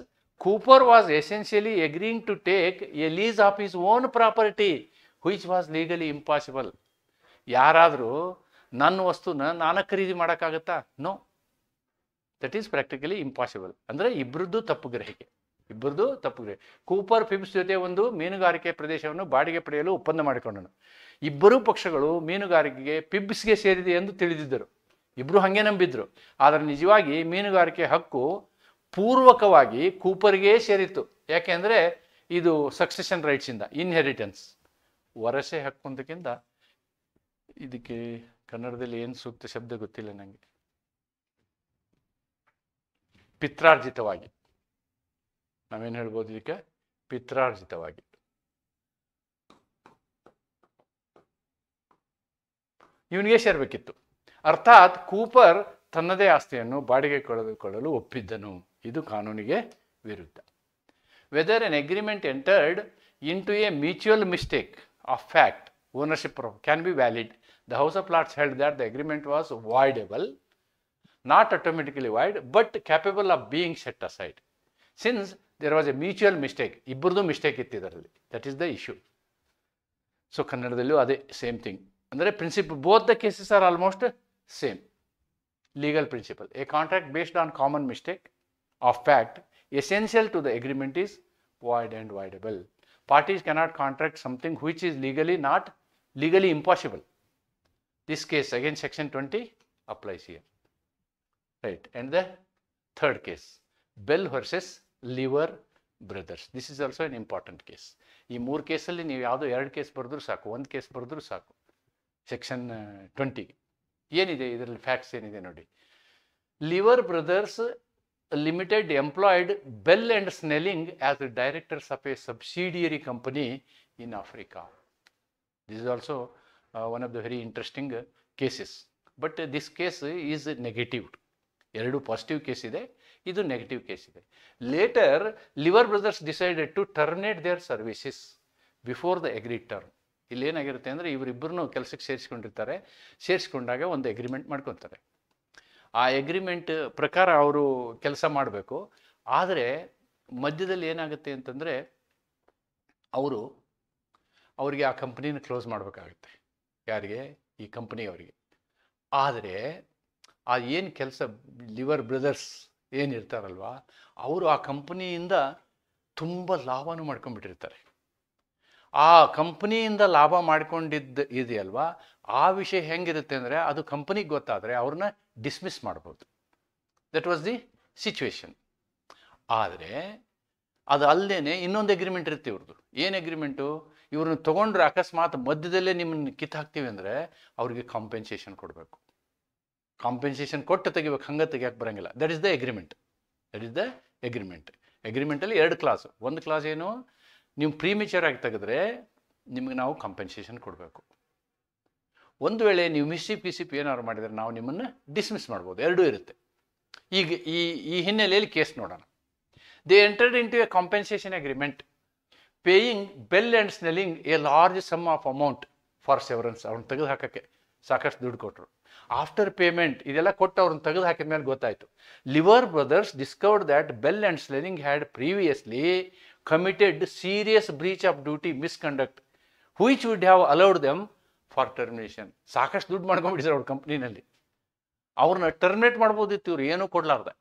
Cooper was essentially agreeing to take a lease of his own property which was legally impossible. ಯಾರಾದರೂ ನನ್ನ ವಸ್ತುನ ನಾನು ಖರೀದಿ ಮಾಡೋಕ್ಕಾಗತ್ತಾ? No, that is practically impossible. ಅಂದರೆ ಇಬ್ಬರದ್ದು ತಪ್ಪು ಗ್ರಹಿಕೆ. ಕೂಪರ್ ಪಿಬ್ಸ್ ಜೊತೆ ಒಂದು ಮೀನುಗಾರಿಕೆ ಪ್ರದೇಶವನ್ನು ಬಾಡಿಗೆ ಪಡೆಯಲು ಒಪ್ಪಂದ ಮಾಡಿಕೊಂಡನು. ಇಬ್ಬರೂ ಪಕ್ಷಗಳು ಮೀನುಗಾರಿಕೆಗೆ ಪಿಬ್ಸ್ಗೆ ಸೇರಿದೆ ಎಂದು ತಿಳಿದಿದ್ದರು. ಇಬ್ಬರು ಹಾಗೆ ನಂಬಿದ್ರು. ಆದರೆ ನಿಜವಾಗಿ ಮೀನುಗಾರಿಕೆ ಹಕ್ಕು ಪೂರ್ವಕವಾಗಿ ಕೂಪರ್ಗೆ ಸೇರಿತ್ತು. ಯಾಕೆಂದರೆ ಇದು ಸಕ್ಸೆಷನ್ ರೈಟ್ಸಿಂದ, ಇನ್ಹೆರಿಟೆನ್ಸ್, ವರಸೆ ಹಕ್ಕು ಅಂತಕ್ಕಿಂತ ಇದಕ್ಕೆ ಕನ್ನಡದಲ್ಲಿ ಏನು ಸೂಕ್ತ ಶಬ್ದ ಗೊತ್ತಿಲ್ಲ ನನಗೆ. ಪಿತ್ರಾರ್ಜಿತವಾಗಿ ನಾವೇನು ಹೇಳ್ಬೋದು ಇದಕ್ಕೆ? ಪಿತ್ರಾರ್ಜಿತವಾಗಿ. ಇವನಿಗೆ ಸೇರಬೇಕಿತ್ತು. ಅರ್ಥಾತ್ ಕೂಪರ್ ತನ್ನದೇ ಆಸ್ತಿಯನ್ನು ಬಾಡಿಗೆ ಕೊಡಲು ಒಪ್ಪಿದ್ದನು. ಇದು ಕಾನೂನಿಗೆ ವಿರುದ್ಧ. Whether an agreement entered in to a mutual mistake of fact ownership can be valid. The House of Lords held that the agreement was voidable, not automatically void, but capable of being set aside. Since there was a mutual mistake, ಇಬ್ಬರದು mistake ಇತ್ತು ಇದರಲ್ಲಿ. That is the issue. So ಕನ್ನಡದಲ್ಲೂ ಅದೇ same thing. ಅಂದರೆ principle both the cases are almost same. Legal principle, a contract based on common mistake of fact essential to the agreement is void and voidable. Parties cannot contract something which is legally impossible. This case again section 20 applies here, right? And the third case, Bell versus Lever Brothers. This is also an important case. ಈ ಮೂರು ಕೇಸಲ್ಲಿ ನೀವು ಯಾವುದೋ 2 case ಬರೆದ್ರೂ ಸಾಕು, 1 case ಬರೆದ್ರೂ ಸಾಕು. Section 20 ಏನಿದೆ ಇದರಲ್ಲಿ facts ಏನಿದೆ ನೋಡಿ. Liver brothers Limited employed Bell and Snelling as the directors of a subsidiary company in Africa. This is also one of the very interesting cases. But this case is negative. ಎರಡು positive case ಇದೆ, ಇದು negative case ಇದೆ. Later Lever Brothers decided to terminate their services before the agreed term. ಇಲ್ಲಿ ಏನಾಗಿರುತ್ತೆ ಅಂದರೆ ಇವರಿಬ್ಬರನ್ನು ಕೆಲಸಕ್ಕೆ ಸೇರಿಸ್ಕೊಂಡಿರ್ತಾರೆ. ಸೇರಿಸ್ಕೊಂಡಾಗ ಒಂದು agreement ಮಾಡ್ಕೊತಾರೆ. ಆ ಅಗ್ರಿಮೆಂಟ್ ಪ್ರಕಾರ ಅವರು ಕೆಲಸ ಮಾಡಬೇಕು. ಆದರೆ ಮಧ್ಯದಲ್ಲಿ ಏನಾಗುತ್ತೆ ಅಂತಂದರೆ ಅವರಿಗೆ ಆ ಕಂಪ್ನಿನ ಕ್ಲೋಸ್ ಮಾಡಬೇಕಾಗುತ್ತೆ. ಯಾರಿಗೆ? ಈ ಕಂಪ್ನಿಯವರಿಗೆ. ಆದರೆ ಆ ಏನು ಕೆಲಸ ಲಿವರ್ ಬ್ರದರ್ಸ್ ಏನಿರ್ತಾರಲ್ವ, ಅವರು ಆ ಕಂಪ್ನಿಯಿಂದ ತುಂಬ ಲಾಭನೂ ಮಾಡ್ಕೊಂಡ್ಬಿಟ್ಟಿರ್ತಾರೆ. ಆ ಕಂಪ್ನಿಯಿಂದ ಲಾಭ ಮಾಡ್ಕೊಂಡಿದ್ದು ಇದೆಯಲ್ವಾ, ಆ ವಿಷಯ ಹೆಂಗಿರುತ್ತೆ ಅಂದರೆ ಅದು ಕಂಪ್ನಿಗೆ ಗೊತ್ತಾದರೆ ಅವ್ರನ್ನ ಡಿಸ್ಮಿಸ್ ಮಾಡ್ಬೋದು. That was the situation. ಆದರೆ ಅದು ಅಲ್ಲದೇ ಇನ್ನೊಂದು ಅಗ್ರಿಮೆಂಟ್ ಇರುತ್ತೆ ಇವ್ರದ್ದು. ಏನು ಅಗ್ರಿಮೆಂಟು? ಇವ್ರನ್ನ ತೊಗೊಂಡ್ರೆ ಅಕಸ್ಮಾತ್ ಮಧ್ಯದಲ್ಲೇ ನಿಮ್ಮನ್ನು ಕಿತ್ತಾಕ್ತೀವಿ ಅಂದರೆ ಅವ್ರಿಗೆ ಕಾಂಪೆನ್ಸೇಷನ್ ಕೊಡಬೇಕು. ಕಾಂಪೆನ್ಸೇಷನ್ ಕೊಟ್ಟು ತೆಗಿಬೇಕು, ಹಂಗೆ ತೆಗಿಯಕ್ಕೆ ಬರೋಂಗಿಲ್ಲ. That is the agreement. ಅಗ್ರಿಮೆಂಟಲ್ಲಿ 2 ಕ್ಲಾಸ್. ಒಂದು ಕ್ಲಾಸ್ ಏನು, ನೀವು ಪ್ರೀಮೇಚರ್ ಆಗಿ ತೆಗೆದ್ರೆ ನಿಮಗೆ ನಾವು ಕಾಂಪೆನ್ಸೇಷನ್ ಕೊಡಬೇಕು. ಒಂದು ವೇಳೆ ನೀವು ಮಿಸ್ಸಿಪ್ ಏನಾದ್ರು ಮಾಡಿದರೆ ನಾವು ನಿಮ್ಮನ್ನು ಡಿಸ್ಮಿಸ್ ಮಾಡ್ಬೋದು. ಎರಡೂ ಇರುತ್ತೆ. ಈಗ ಈ ಹಿನ್ನೆಲೆಯಲ್ಲಿ ಕೇಸ್ ನೋಡೋಣ. They entered in to a compensation agreement paying Bell and Snelling a large sum of amount for severance. ಅವ್ರನ್ನ ತೆಗೆದು ಹಾಕೋಕ್ಕೆ ಸಾಕಷ್ಟು ದುಡ್ಡು ಕೊಟ್ಟರು. ಆಫ್ಟರ್ ಪೇಮೆಂಟ್ ಇದೆಲ್ಲ ಕೊಟ್ಟು ಅವ್ರನ್ನ ತೆಗೆದು ಹಾಕಿದ ಮೇಲೆ ಗೊತ್ತಾಯಿತು, Lever Brothers discovered that Bell and Snelling had previously committed serious breach of duty misconduct which would have allowed them for termination. ಸಾಕಷ್ಟು ದುಡ್ಡು ಮಾಡ್ಕೊಂಡ್ಬಿಟ್ಟಿದ್ದಾರೆ ಅವ್ರ ಕಂಪ್ನಿನಲ್ಲಿ. ಅವ್ರನ್ನ ಟರ್ಮಿನೇಟ್ ಮಾಡ್ಬೋದಿತ್ತು ಇವ್ರು, ಏನೂ ಕೊಡ್ಲಾರ್ದೆ.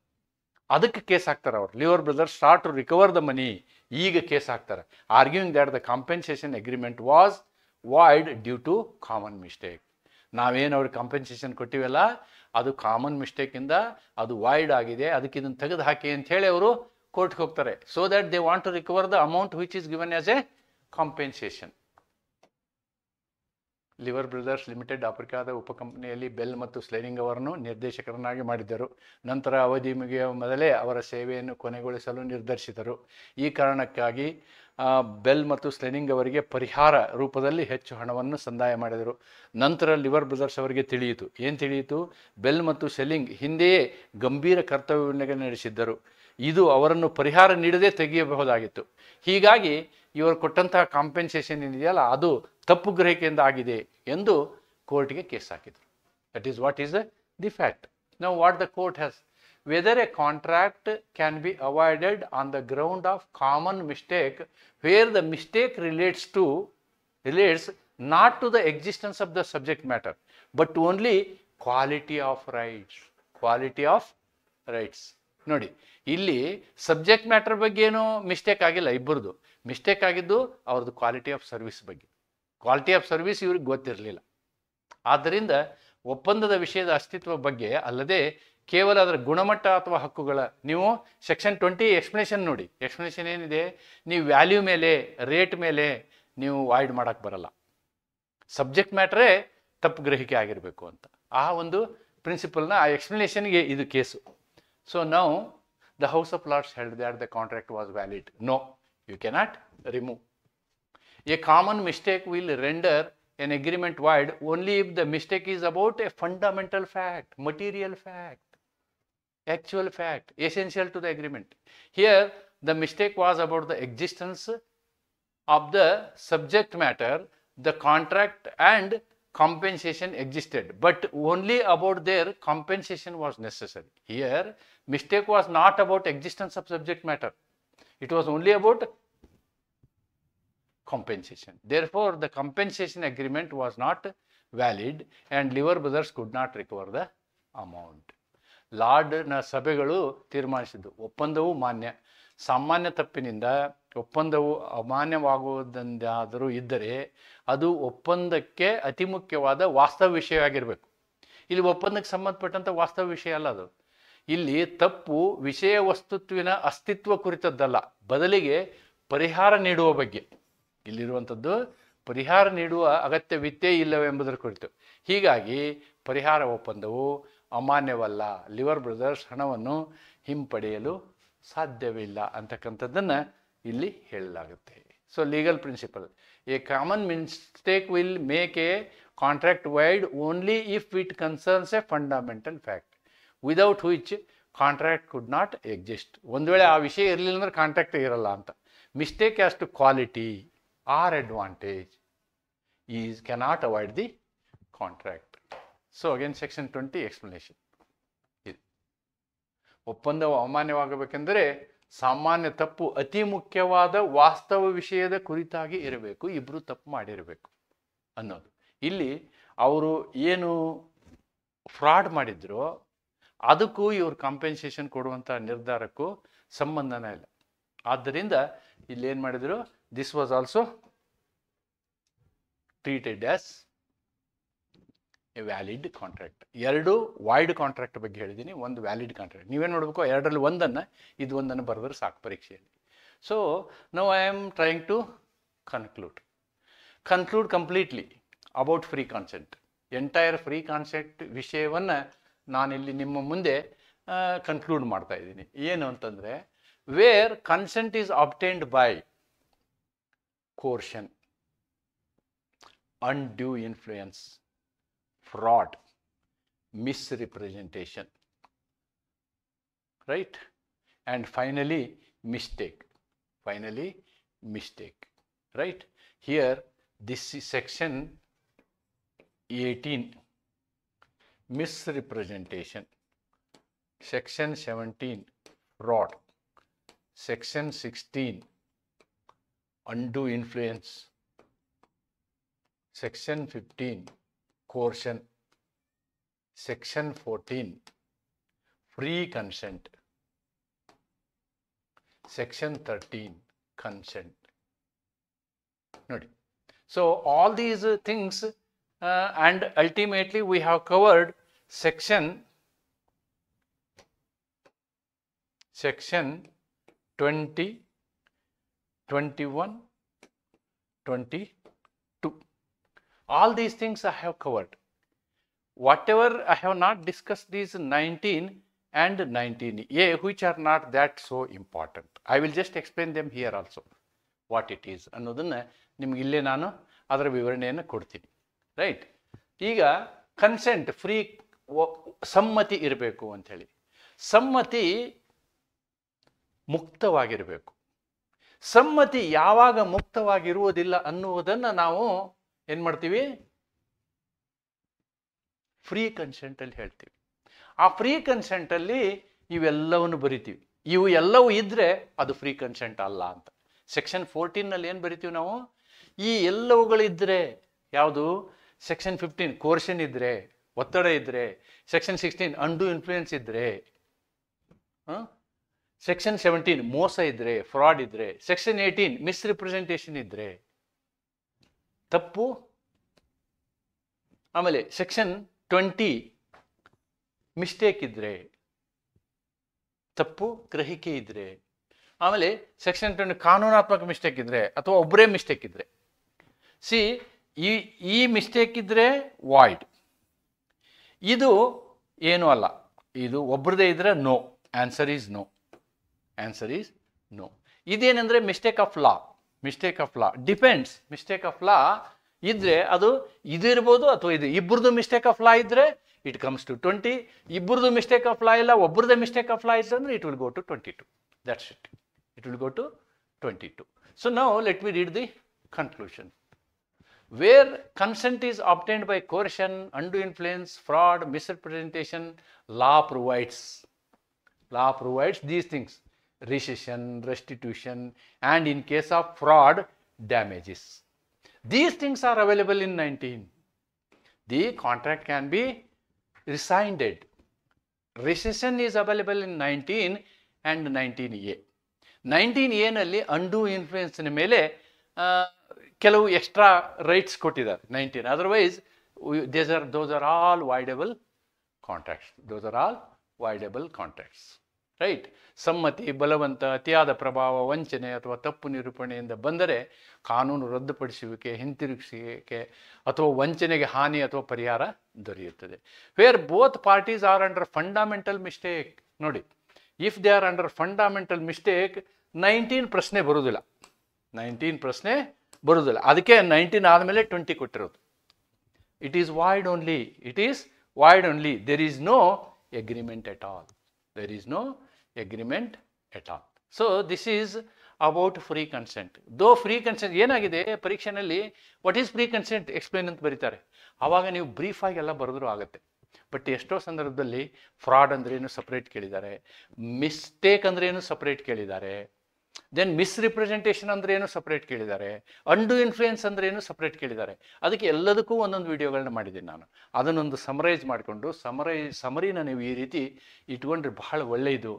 ಅದಕ್ಕೆ ಕೇಸ್ ಹಾಕ್ತಾರೆ ಅವರು. Lever Brothers start to recover the money. ಈಗ ಕೇಸ್ ಹಾಕ್ತಾರೆ, arguing that the compensation agreement was void due to common mistake. ನಾವೇನು ಅವ್ರಿಗೆ ಕಾಂಪೆನ್ಸೇಷನ್ ಕೊಟ್ಟಿವಲ್ಲ, ಅದು ಕಾಮನ್ ಮಿಸ್ಟೇಕಿಂದ ಅದು ವಾಯ್ಡ್ ಆಗಿದೆ, ಅದಕ್ಕೆ ಇದನ್ನು ತೆಗೆದು ಹಾಕಿ ಅಂಥೇಳಿ ಅವರು ಕೋರ್ಟ್ಗೆ ಹೋಗ್ತಾರೆ. So that they want to recover the amount which is given as a compensation. Lever Brothers Limited ಆಫ್ರಿಕಾದ ಉಪಕಂಪನಿಯಲ್ಲಿ ಬೆಲ್ ಮತ್ತು ಸ್ನೆಲ್ಲಿಂಗ್ ಅವರನ್ನು ನಿರ್ದೇಶಕರನ್ನಾಗಿ ಮಾಡಿದ್ದರು. ನಂತರ ಅವಧಿ ಮುಗಿಯುವ ಮೊದಲೇ ಅವರ ಸೇವೆಯನ್ನು ಕೊನೆಗೊಳಿಸಲು ನಿರ್ಧರಿಸಿದರು. ಈ ಕಾರಣಕ್ಕಾಗಿ ಬೆಲ್ ಮತ್ತು ಸ್ನೆಲ್ಲಿಂಗ್ ಅವರಿಗೆ ಪರಿಹಾರ ರೂಪದಲ್ಲಿ ಹೆಚ್ಚು ಹಣವನ್ನು ಸಂದಾಯ ಮಾಡಿದರು. ನಂತರ ಲಿವರ್ ಬ್ರದರ್ಸ್ ಅವರಿಗೆ ತಿಳಿಯಿತು. ಏನು ತಿಳಿಯಿತು? ಬೆಲ್ ಮತ್ತು ಸ್ನೆಲ್ಲಿಂಗ್ ಹಿಂದೆಯೇ ಗಂಭೀರ ಕರ್ತವ್ಯವನ್ನು ನಡೆಸಿದ್ದರು. ಇದು ಅವರನ್ನು ಪರಿಹಾರ ನೀಡದೆ ತೆಗೆಯಬಹುದಾಗಿತ್ತು. ಹೀಗಾಗಿ ಇವರು ಕೊಟ್ಟಂತಹ ಕಾಂಪೆನ್ಸೇಷನ್ ಏನಿದೆಯಲ್ಲ ಅದು ತಪ್ಪು ಗ್ರಹಿಕೆಯಿಂದ ಆಗಿದೆ ಎಂದು ಕೋರ್ಟ್ಗೆ ಕೇಸ್ ಹಾಕಿದರು. That is what is the fact. Now what the court has, whether a contract can be avoided on the ground of common mistake where the mistake relates not to the existence of the subject matter but only quality of rights. ನೋಡಿ, ಇಲ್ಲಿ subject matter ಬಗ್ಗೆ ಏನೂ mistake ಆಗಿಲ್ಲ. ಇಬ್ಬರದು mistake ಆಗಿದ್ದು ಅವ್ರದ್ದು quality of service ಬಗ್ಗೆ. Quality of service ಇವ್ರಿಗೆ ಗೊತ್ತಿರಲಿಲ್ಲ. ಆದ್ದರಿಂದ ಒಪ್ಪಂದದ ವಿಷಯದ ಅಸ್ತಿತ್ವ ಬಗ್ಗೆ ಅಲ್ಲದೆ ಕೇವಲ ಅದರ ಗುಣಮಟ್ಟ ಅಥವಾ ಹಕ್ಕುಗಳ, ನೀವು ಸೆಕ್ಷನ್ 20 ಎಕ್ಸ್ಪ್ಲನೇಷನ್ ನೋಡಿ. ಎಕ್ಸ್ಪ್ಲನೇಷನ್ ಏನಿದೆ, ನೀವು ವ್ಯಾಲ್ಯೂ ಮೇಲೆ, ರೇಟ್ ಮೇಲೆ ನೀವು ವಾಯ್ಡ್ ಮಾಡೋಕ್ಕೆ ಬರಲ್ಲ. ಸಬ್ಜೆಕ್ಟ್ ಮ್ಯಾಟ್ರೇ ತಪ್ಪು ಗ್ರಹಿಕೆ ಆಗಿರಬೇಕು ಅಂತ ಆ ಒಂದು ಪ್ರಿನ್ಸಿಪಲ್ನ, ಆ ಎಕ್ಸ್ಪ್ಲನೇಷನ್ಗೆ ಇದು case. So now the House of Lords held that the contract was valid. No, you cannot remove. A common mistake will render an agreement void only if the mistake is about a fundamental fact, material fact, actual fact, essential to the agreement. Here, the mistake was about the existence of the subject matter, the contract and compensation existed, but only about their compensation was necessary. Here, mistake was not about existence of subject matter. It was only about compensation. Therefore, the compensation agreement was not valid and Lever Brothers could not recover the amount. ಲಾರ್ಡ್ನ ಸಭೆಗಳು ತೀರ್ಮಾನಿಸಿದ್ದು ಒಪ್ಪಂದವು ಮಾನ್ಯ. ಸಾಮಾನ್ಯ ತಪ್ಪಿನಿಂದ ಒಪ್ಪಂದವು ಅಮಾನ್ಯವಾಗುವುದೆಂದಾದರೂ ಇದ್ದರೆ ಅದು ಒಪ್ಪಂದಕ್ಕೆ ಅತಿ ಮುಖ್ಯವಾದ ವಾಸ್ತವ ವಿಷಯವಾಗಿರಬೇಕು. ಇಲ್ಲಿ ಒಪ್ಪಂದಕ್ಕೆ ಸಂಬಂಧಪಟ್ಟಂಥ ವಾಸ್ತವ ವಿಷಯ ಅಲ್ಲ ಅದು. ಇಲ್ಲಿ ತಪ್ಪು ವಿಷಯ ವಸ್ತುತ್ವಿನ ಅಸ್ತಿತ್ವ ಕುರಿತದ್ದಲ್ಲ, ಬದಲಿಗೆ ಪರಿಹಾರ ನೀಡುವ ಬಗ್ಗೆ. ಇಲ್ಲಿರುವಂಥದ್ದು ಪರಿಹಾರ ನೀಡುವ ಅಗತ್ಯವಿತ್ತೇ ಇಲ್ಲವೆಂಬುದರ ಕುರಿತು. ಹೀಗಾಗಿ ಪರಿಹಾರ ಒಪ್ಪಂದವು ಅಮಾನ್ಯವಲ್ಲ, ಲಿವರ್ ಬ್ರದರ್ಸ್ ಹಣವನ್ನು ಹಿಂಪಡೆಯಲು ಸಾಧ್ಯವಿಲ್ಲ ಅಂತಕ್ಕಂಥದ್ದನ್ನು ಇಲ್ಲಿ ಹೇಳಲಾಗುತ್ತೆ. So legal principle, a common mistake will make a contract void only if it concerns a fundamental fact without which contract could not exist. ಒಂದು ವೇಳೆ ಆ ವಿಷಯ ಇರಲಿಲ್ಲ ಅಂದ್ರೆ ಕಾಂಟ್ರಾಕ್ಟ್ ಇರಲ್ಲ ಅಂತ. Mistake as to quality or advantage is cannot avoid the contract. So again section 20 explanation. ಇದು ಒಪ್ಪಂದವು ಅಮಾನ್ಯವಾಗಬೇಕೆಂದರೆ ಸಾಮಾನ್ಯ ತಪ್ಪು ಅತಿ ಮುಖ್ಯವಾದ ವಾಸ್ತವ ವಿಷಯದ ಕುರಿತಾಗಿ ಇರಬೇಕು, ಇಬ್ಬರು ತಪ್ಪು ಮಾಡಿರಬೇಕು ಅನ್ನೋದು. ಇಲ್ಲಿ ಅವರು ಏನು ಫ್ರಾಡ್ ಮಾಡಿದ್ರು ಅದಕ್ಕೂ ಇವ್ರು ಕಾಂಪೆನ್ಸೇಷನ್ ಕೊಡುವಂಥ ನಿರ್ಧಾರಕ್ಕೂ ಸಂಬಂಧನೇ ಇಲ್ಲ. ಆದ್ದರಿಂದ ಇಲ್ಲಿ ಏನು ಮಾಡಿದರು, this was also treated as A valid contract. ಎರಡು ವಾಯ್ಡ್ ಕಾಂಟ್ರಾಕ್ಟ್ ಬಗ್ಗೆ ಹೇಳಿದ್ದೀನಿ, ಒಂದು ವ್ಯಾಲಿಡ್ ಕಾಂಟ್ರಾಕ್ಟ್. ನೀವೇನು ನೋಡಬೇಕು, ಎರಡರಲ್ಲಿ ಒಂದನ್ನು ಇದು ಒಂದನ್ನು ಬರೆದ್ರೆ ಸಾಕು ಪರೀಕ್ಷೆಯಲ್ಲಿ. So now I am trying to conclude completely about free consent. Entire free consent ವಿಷಯವನ್ನು ನಾನಿಲ್ಲಿ ನಿಮ್ಮ ಮುಂದೆ ಕನ್ಕ್ಲೂಡ್ ಮಾಡ್ತಾ ಇದ್ದೀನಿ. ಏನು ಅಂತಂದರೆ, where consent is obtained by coercion, undue influence, fraud, misrepresentation, right? And finally mistake, right? Here this is section 18, misrepresentation, section 17, fraud, section 16, undue influence, section 15, coercion, section 14 free consent, section 13 consent. Nodi. So all these things and ultimately we have covered section 20, 21, 22. All these things I have covered. Whatever I have not discussed these 19 and 19A, which are not that so important. I will just explain them here also, what it is. ಅನ್ನೋದನ್ನು ನಿಮ್ಗೆ ಇಲ್ಲೇ ನಾನು ಅದರ ವಿವರಣೆಯನ್ನು ಕೊಡ್ತೀನಿ, right? ಈಗ consent, free ಸಮ್ಮತಿ ಇರಬೇಕು ಅಂಥೇಳಿ. ಸಮ್ಮತಿ ಮುಕ್ತವಾಗಿರಬೇಕು. ಸಮ್ಮತಿ ಯಾವಾಗ ಮುಕ್ತವಾಗಿರುವುದಿಲ್ಲ ಅನ್ನುವುದನ್ನು ನಾವು ಏನು ಮಾಡ್ತೀವಿ, ಫ್ರೀ ಕನ್ಸೆಂಟಲ್ಲಿ ಹೇಳ್ತೀವಿ. ಆ ಫ್ರೀ ಕನ್ಸೆಂಟಲ್ಲಿ ಇವೆಲ್ಲವನ್ನು ಬರಿತೀವಿ. ಇವು ಎಲ್ಲವೂ ಇದ್ದರೆ ಅದು ಫ್ರೀ ಕನ್ಸೆಂಟ್ ಅಲ್ಲ ಅಂತ. ಸೆಕ್ಷನ್ 14ನಲ್ಲಿ ಏನು ಬರಿತೀವಿ ನಾವು, ಈ ಎಲ್ಲವುಗಳಿದ್ದರೆ ಯಾವುದು, ಸೆಕ್ಷನ್ 15 ಕೋರ್ಷನ್ ಇದ್ದರೆ, ಒತ್ತಡ ಇದ್ದರೆ, ಸೆಕ್ಷನ್ 16 ಅಂಡು ಇನ್ಫ್ಲೂಯೆನ್ಸ್ ಇದ್ದರೆ, ಸೆಕ್ಷನ್ 17 ಮೋಸ ಇದ್ದರೆ, ಫ್ರಾಡ್ ಇದ್ದರೆ, ಸೆಕ್ಷನ್ 18 ಮಿಸ್ರಿಪ್ರೆಸೆಂಟೇಷನ್ ಇದ್ದರೆ ತಪ್ಪು, ಆಮೇಲೆ ಸೆಕ್ಷನ್ 20 ಮಿಸ್ಟೇಕ್ ಇದ್ದರೆ ತಪ್ಪು, ಗ್ರಹಿಕೆ ಇದ್ದರೆ, ಆಮೇಲೆ ಸೆಕ್ಷನ್ 20 ಕಾನೂನಾತ್ಮಕ ಮಿಸ್ಟೇಕ್ ಇದ್ದರೆ ಅಥವಾ ಒಬ್ಬರೇ ಮಿಸ್ಟೇಕ್ ಇದ್ದರೆ. ಸಿ, ಈ ಮಿಸ್ಟೇಕ್ ಇದ್ದರೆ ವಾಯ್ಡ್, ಇದು ಏನೂ ಅಲ್ಲ, ಇದು ಒಬ್ಬರದೇ ಇದ್ದರೆ no, answer is no, answer is no. ಇದೇನೆಂದರೆ mistake of law, mistake of law depends. Mistake of law ಇದ್ರೆ ಅದು ಇದು ಇರ್ಬೋದು ಅಥವಾ ಇದು. ಇಬ್ಬರದು ಮಿಸ್ಟೇಕ್ ಆಫ್ ಲಾ ಇದ್ರೆ ಇಟ್ ಕಮ್ಸ್ ಟು 20. ಇಬ್ಬರದು ಮಿಸ್ಟೇಕ್ ಆಫ್ ಲಾ ಇಲ್ಲ, ಒಬ್ಬರದೇ ಮಿಸ್ಟೇಕ್ ಆಫ್ ಲಾ ಇತ್ತು ಅಂದ್ರೆ it will go to 22. That's it, it will go to 22. So now let me read the conclusion. Where consent is obtained by coercion, undue influence, fraud, misrepresentation, law provides these things. rescission, restitution, and in case of fraud, damages. These things are available in 19. The contract can be rescinded. Rescission is available in 19 and 19A. 19A ನಲ್ಲಿ ಅಂಡು ಇನ್ಫ್ಲೂಯೆನ್ಸ್ನ ಮೇಲೆ ಕೆಲವು extra rights ಕೊಟ್ಟಿದ್ದಾರೆ 19. Otherwise those are all voidable contracts. Those are all voidable contracts. Right. ಸಮ್ಮತಿ, ಬಲವಂತ, ಅತಿಯಾದ ಪ್ರಭಾವ, ವಂಚನೆ ಅಥವಾ ತಪ್ಪು ನಿರೂಪಣೆಯಿಂದ ಬಂದರೆ ಕಾನೂನು ರದ್ದುಪಡಿಸುವಿಕೆ, ಹಿಂತಿರುಗಿಸುವಿಕೆ ಅಥವಾ ವಂಚನೆಗೆ ಹಾನಿ ಅಥವಾ ಪರಿಹಾರ ದೊರೆಯುತ್ತದೆ. Where both parties are under fundamental mistake. ನೋಡಿ, if they are under fundamental mistake 19 ಪ್ರಶ್ನೆ ಬರುವುದಿಲ್ಲ. 19 ಪ್ರಶ್ನೆ ಬರುವುದಿಲ್ಲ. ಅದಕ್ಕೆ 19 ಆದಮೇಲೆ 20 ಕೊಟ್ಟಿರೋದು. It is void only. It is void only. There is no agreement at all. There is no agreement at all. So this is about free consent. Though free consent ಏನಾಗಿದೆ ಪರೀಕ್ಷೆನಲ್ಲಿ what is free consent explain ಅಂತ ಬರೀತಾರೆ. ಆವಾಗ ನೀವು ಬ್ರೀಫಾಗಿ ಎಲ್ಲ ಬರೆದ್ರೂ ಆಗುತ್ತೆ. But ಎಷ್ಟೋ ಸಂದರ್ಭದಲ್ಲಿ ಫ್ರಾಡ್ ಅಂದ್ರೇನು ಸಪ್ರೇಟ್ ಕೇಳಿದ್ದಾರೆ, ಮಿಸ್ಟೇಕ್ ಅಂದ್ರೇನು ಸಪ್ರೇಟ್ ಕೇಳಿದ್ದಾರೆ, ದೆನ್ ಮಿಸ್ರಿಪ್ರೆಸೆಂಟೇಷನ್ ಅಂದ್ರೇನು ಸಪ್ರೇಟ್ ಕೇಳಿದ್ದಾರೆ, ಅಂಡು ಇನ್ಫ್ಲೂಯೆನ್ಸ್ ಅಂದ್ರೇನು ಸಪ್ರೇಟ್ ಕೇಳಿದ್ದಾರೆ. ಅದಕ್ಕೆ ಎಲ್ಲದಕ್ಕೂ ಒಂದೊಂದು ವಿಡಿಯೋಗಳನ್ನ ಮಾಡಿದ್ದೀನಿ ನಾನು. ಅದನ್ನೊಂದು ಸಮರೈಸ್ ಮಾಡಿಕೊಂಡು ಸಮರಿನ ನೀವು ಈ ರೀತಿ ಇಟ್ಕೊಂಡ್ರೆ ಬಹಳ ಒಳ್ಳೆಯದು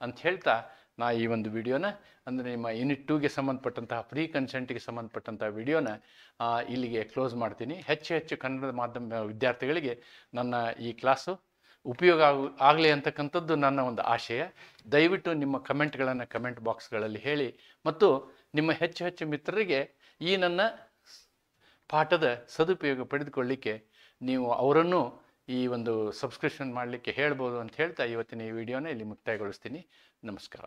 ಅಂತ ಹೇಳ್ತಾ ನಾ ಈ ಒಂದು ವಿಡಿಯೋನ, ಅಂದರೆ ನಿಮ್ಮ ಯೂನಿಟ್ 2ಗೆ ಸಂಬಂಧಪಟ್ಟಂತಹ ಫ್ರೀ ಕನ್ಸೆಂಟ್ಗೆ ಸಂಬಂಧಪಟ್ಟಂತಹ ವಿಡಿಯೋನ ಇಲ್ಲಿಗೆ ಕ್ಲೋಸ್ ಮಾಡ್ತೀನಿ. ಹೆಚ್ಚು ಕನ್ನಡ ಮಾಧ್ಯಮ ವಿದ್ಯಾರ್ಥಿಗಳಿಗೆ ನನ್ನ ಈ ಕ್ಲಾಸು ಉಪಯೋಗ ಆಗಲಿ ಅಂತಕ್ಕಂಥದ್ದು ನನ್ನ ಒಂದು ಆಶಯ. ದಯವಿಟ್ಟು ನಿಮ್ಮ ಕಮೆಂಟ್ಗಳನ್ನು ಕಮೆಂಟ್ ಬಾಕ್ಸ್ಗಳಲ್ಲಿ ಹೇಳಿ ಮತ್ತು ನಿಮ್ಮ ಹೆಚ್ಚು ಮಿತ್ರರಿಗೆ ಈ ನನ್ನ ಪಾಠದ ಸದುಪಯೋಗ ಪಡೆದುಕೊಳ್ಳಿಕ್ಕೆ ನೀವು ಅವರನ್ನು ಈ ಒಂದು ಸಬ್ಸ್ಕ್ರಿಪ್ಷನ್ ಮಾಡಲಿಕ್ಕೆ ಹೇಳ್ಬೋದು ಅಂತ ಹೇಳ್ತಾ ಇವತ್ತಿನ ಈ ವಿಡಿಯೋನ ಇಲ್ಲಿ ಮುಕ್ತಾಯಗೊಳಿಸ್ತೀನಿ. ನಮಸ್ಕಾರ.